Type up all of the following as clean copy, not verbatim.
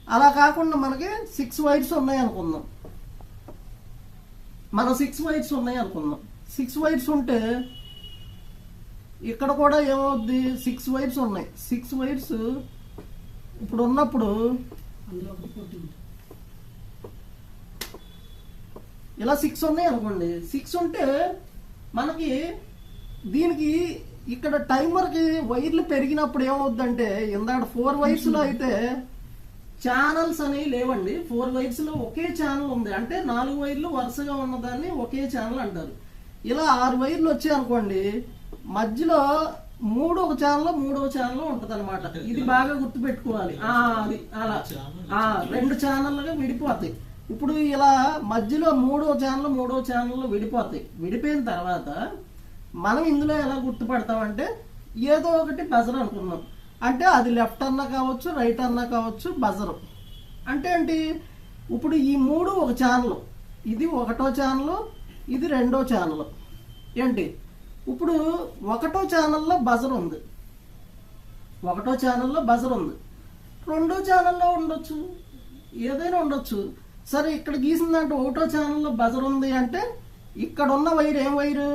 అలా కాకుండా మనకి 6 వైర్స్ ఉన్నాయి అనుకుందాం. మనం 6 వైర్స్ ఉన్నాయి అనుకుందాం. 6 వైర్స్ ఉంటే ఇక్కడ కూడా ఏమవుద్ది, 6 వైర్స్ ఉన్నాయి. 6 వైర్స్ ఇప్పుడు ఉన్నప్పుడు ఇలా 6 ఉన్నాయి అనుకోండి. 6 ఉంటే మనకి దీనికి ఇక్కడ టైమర్కి వైర్లు పెరిగినప్పుడు ఏమవుద్దంటే, ఇందాక 4 వైర్స్ లో అయితే ఛానల్స్ అనేవి లేవండి. 4 వైర్స్ లో ఒకే ఛానల్ ఉంది. అంటే 4 వైర్లు వరుసగా ఉన్నదాన్ని ఒకే ఛానల్ అంటారు. ఇలా 6 వైర్లు వచ్చాయి అనుకోండి, మధ్యలో మూడవ ఛానల్ ఉంటది అనమాట. ఇది బాగా గుర్తు పెట్టుకోవాలి. అది అలా 2 ఛానల్లుగా విడిపోతాయి. ఇప్పుడు ఇలా మధ్యలో మూడవ ఛానల్ విడిపోతాయి. విడిపోయిన తర్వాత మనం ఇందులో ఎలా గుర్తుపడతామంటే, ఏదో ఒకటి బజర్ అనుకున్నాం. అంటే అది లెఫ్ట్ అన్నా కావచ్చు, రైట్ అన్నా కావచ్చు, బజర్ అంటే ఏంటి, ఇప్పుడు ఈ 3 ఒక ఛానల్, ఇది 1వ ఛానల్, ఇది 2వ ఛానల్. ఏంటి, ఇప్పుడు 1వ ఛానల్లో బజర్ ఉంది, 1వ ఛానల్లో బజర్ ఉంది, 2వ ఛానల్లో ఉండొచ్చు, ఏదైనా ఉండొచ్చు. సరే, ఇక్కడ గీసిందంటే 1వ ఛానల్లో బజర్ ఉంది అంటే ఇక్కడ ఉన్న వైర్ ఏం వైరు,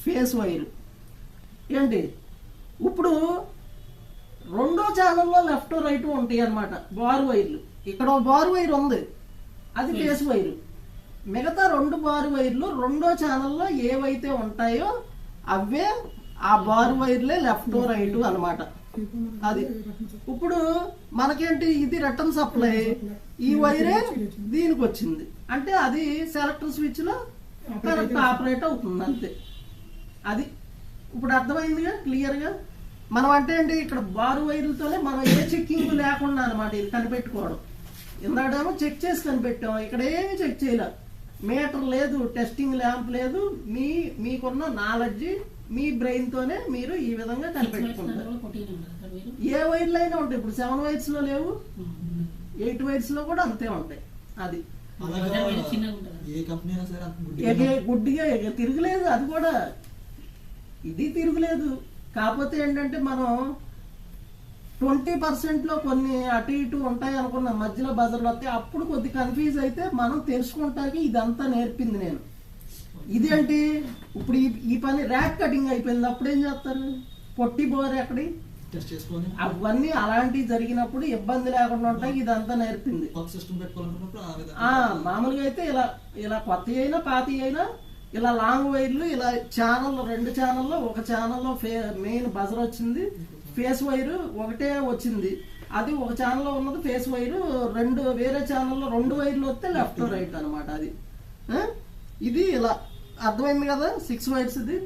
ఫేస్ వైరు. ఏంటి, ఇప్పుడు 2వ ఛానల్లో లెఫ్ట్ రైట్ ఉంటాయి అన్నమాట, బార్ వైర్లు. ఇక్కడ బార్ వైర్ ఉంది, అది ఫేస్ వైరు. మిగతా 2 బార్ వైర్లు 2వ ఛానల్లో ఏవైతే ఉంటాయో అవే ఆ బార్ వైర్లే లెఫ్ట్ రైట్ అన్నమాట. అది ఇప్పుడు మనకేంటి, ఇది రిటర్న్ సప్లై, ఈ వైరే దీనికి వచ్చింది అంటే అది సెలెక్టర్ స్విచ్ లో కరెక్ట్ ఆపరేట్ అవుతుంది అంతే. అది ఇప్పుడు అర్థమైందిగా క్లియర్ గా. మనం అంటే ఏంటి, ఇక్కడ బారు వైర్లతోనే మనం ఏ చెక్కింగ్ లేకుండా అనమాట ఇది కనిపెట్టుకోవడం. ఇందాడేమో చెక్ చేసి కనిపెట్టాం, ఇక్కడ ఏమి చెక్ చేయలే, మీటర్ లేదు, టెస్టింగ్ ల్యాంప్ లేదు. మీకున్న నాలెడ్జ్, మీ బ్రెయిన్ తోనే మీరు ఈ విధంగా కనిపెట్టుకుంటారు. ఏ వైర్లు అయినా ఉంటాయి. ఇప్పుడు 7 వైర్స్ లో లేవు, 8 వైర్స్ లో కూడా అంతే ఉంటాయి. అది గుడ్డిగా తిరగలేదు, అది కూడా ఇది తిరగలేదు. కాకపోతే ఏంటంటే మనం 20% లో కొన్ని అటు ఇటు ఉంటాయి అనుకున్నాం, మధ్యలో బజర్లు వస్తాయి. అప్పుడు కొద్ది కన్ఫ్యూజ్ అయితే మనం తెలుసుకుంటాకి ఇదంతా నేర్పింది నేను. ఇదేంటి, ఇప్పుడు ఈ పని ర్యాక్ కటింగ్ అయిపోయింది, అప్పుడు ఏం చేస్తారు, పొట్టి బోర్ ఎక్కడి అవన్నీ అలాంటివి జరిగినప్పుడు ఇబ్బంది లేకుండా ఉంటాయి. ఇదంతా నేర్పింది. మామూలుగా అయితే ఇలా కొత్త అయినా పాత అయినా ఇలా లాంగ్ వైర్లు, ఇలా ఛానల్ 2 ఛానల్లో ఒక ఛానల్లో మెయిన్ బజర్ వచ్చింది, ఫేస్ వైరు ఒకటే వచ్చింది. అది ఒక ఛానల్లో ఉన్నది ఫేస్ వైరు, 2 వేరే ఛానల్లో 2 వైర్లు వస్తే లెఫ్ట్ రైట్ అనమాట. అది ఇది ఇలా అర్థమైంది కదా. 6 వైర్స్ ఇది.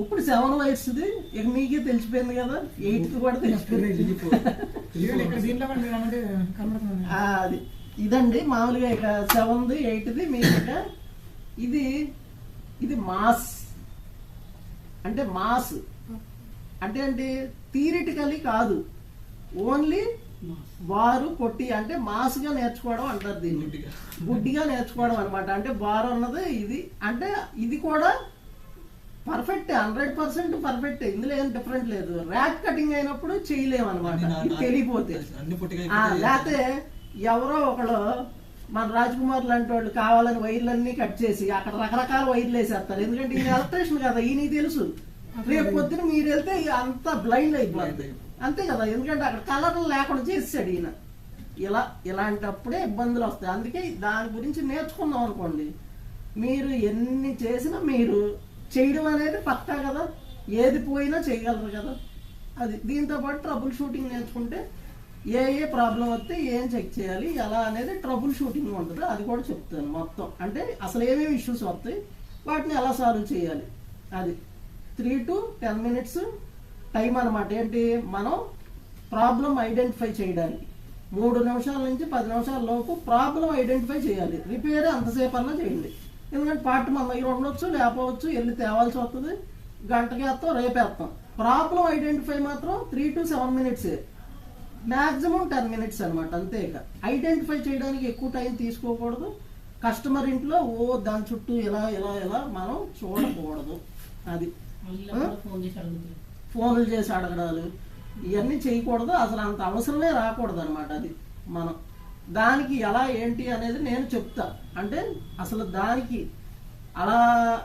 ఇప్పుడు 7 వైర్స్ ఇది. ఇక మీకే తెలిసిపోయింది కదా, 8 కూడా తెలిసిపోయింది. అది ఇదండి మామూలుగా. ఇక 7ది 8ది మీకు ఇది మాస్ అంటే అంటే థియరిటికలీ కాదు, ఓన్లీ బారు పొట్టి అంటే మాస్ గా నేర్చుకోవడం అంటారు దీన్ని. గుడ్డిగా నేర్చుకోవడం అనమాట. అంటే బారు అన్నది ఇది అంటే ఇది కూడా పర్ఫెక్ట్, 100% పర్ఫెక్ట్. ఇందులో ఏం డిఫరెంట్ లేదు. ర్యాక్ కటింగ్ అయినప్పుడు చేయలేము అనమాట, ఇది తెలియపోతే. లేకపోతే ఎవరో ఒకళ్ళు మన రాజ్ కుమార్ లాంటి వాళ్ళు కావాలని వైర్లన్నీ కట్ చేసి అక్కడ రకరకాల వైర్లు వేసేస్తారు. ఎందుకంటే ఈయన ఎలక్ట్రీషియన్ కదా, ఈయన తెలుసు. రేపు పొద్దున మీరు వెళ్తే అంతా బ్లైండ్ అయిపోతుంది అంతే కదా. ఎందుకంటే అక్కడ కలర్లు లేకుండా చేసాడు ఈయన. ఇలాంటప్పుడే ఇబ్బందులు వస్తాయి. అందుకే దాని గురించి నేర్చుకున్నాం అనుకోండి, మీరు ఎన్ని చేసినా మీరు చేయడం అనేది పక్కా కదా, ఏది పోయినా చేయగలరు కదా. అది దీంతో పాటు ట్రబుల్ షూటింగ్ నేర్చుకుంటే ఏ ప్రాబ్లం వస్తే ఏం చెక్ చేయాలి ఎలా అనేది ట్రబుల్ షూటింగ్ ఉంటుంది. అది కూడా చెప్తాను మొత్తం. అంటే అసలు ఏమేమి ఇష్యూస్ వస్తాయి, వాటిని ఎలా సాల్వ్ చేయాలి. అది 3 to 10 minutes టైం అనమాట. ఏంటి, మనం ప్రాబ్లం ఐడెంటిఫై చేయడానికి 3 నిమిషాల నుంచి 10 నిమిషాల లోపు ప్రాబ్లం ఐడెంటిఫై చేయాలి. రిపేర్ అంతసేపు అన్నా చేయండి. ఎందుకంటే పార్ట్ మన దగ్గర ఉండొచ్చు, లేకపోవచ్చు, వెళ్ళి తేవాల్సి వస్తుంది. గంటకి వేస్తాం, రేపేస్తాం. ప్రాబ్లం ఐడెంటిఫై మాత్రం 3 to 7 minutes, మ్యాక్సిమం 10 minutes అనమాట. అంతే. ఇక ఐడెంటిఫై చేయడానికి ఎక్కువ టైం తీసుకోకూడదు. కస్టమర్ ఇంట్లో దాని చుట్టూ ఇలా మనం చూడకూడదు. అది ఫోన్లు చేసి అడగడాలు ఇవన్నీ చేయకూడదు. అసలు అంత అవసరమే రాకూడదు అనమాట. అది మనం దానికి ఎలా ఏంటి అనేది నేను చెప్తా. అంటే అసలు దానికి అలా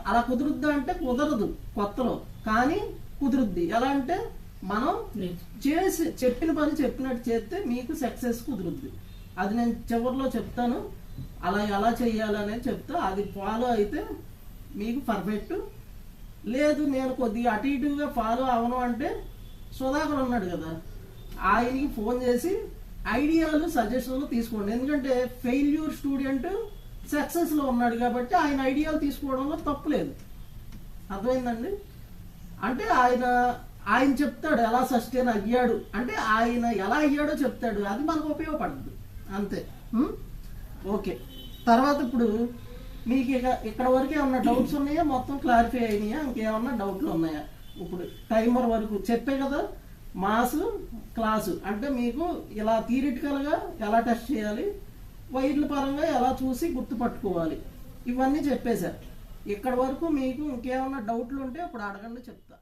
అలా కుదురుద్దా అంటే కుదరదు కొత్తలో, కానీ కుదురుద్ది. ఎలా అంటే మనం చేసి చెప్పిన పని చెప్పినట్టు చేస్తే మీకు సక్సెస్ కుదురుద్ది. అది నేను చివరిలో చెప్తాను, అలా ఎలా చెయ్యాలనేది చెప్తా. అది ఫాలో అయితే మీకు పర్ఫెక్ట్. లేదు నేను కొద్దిగా అటు ఇటుగా ఫాలో అవను అంటే సుధాకర్ ఉన్నాడు కదా, ఆయనకి ఫోన్ చేసి ఐడియాలు సజెషన్లు తీసుకోండి. ఎందుకంటే ఫెయిల్యూర్ స్టూడెంట్ సక్సెస్ లో ఉన్నాడు కాబట్టి ఆయన ఐడియాలు తీసుకోవడంలో తప్పులేదు. అర్థమైందండి? అంటే ఆయన చెప్తాడు ఎలా సస్టైన్ అయ్యాడు అంటే ఆయన ఎలా అయ్యాడో చెప్తాడు, అది మనకు ఉపయోగపడుతుంది అంతే. ఓకే, తర్వాత ఇప్పుడు మీకు ఇక్కడ వరకు ఏమన్నా డౌట్స్ ఉన్నాయా? మొత్తం క్లారిఫై అయినాయా? ఇంకేమన్నా డౌట్లు ఉన్నాయా? ఇప్పుడు టైమర్ వరకు చెప్పే కదా, మాస్ క్లాసు అంటే మీకు ఇలా థియరిటికల్ గా ఎలా టెస్ట్ చేయాలి, వైర్ల పరంగా ఎలా చూసి గుర్తుపట్టుకోవాలి, ఇవన్నీ చెప్పేశారు. ఇక్కడ వరకు మీకు ఇంకేమన్నా డౌట్లు ఉంటే ఇప్పుడు అడగండి, చెప్తా.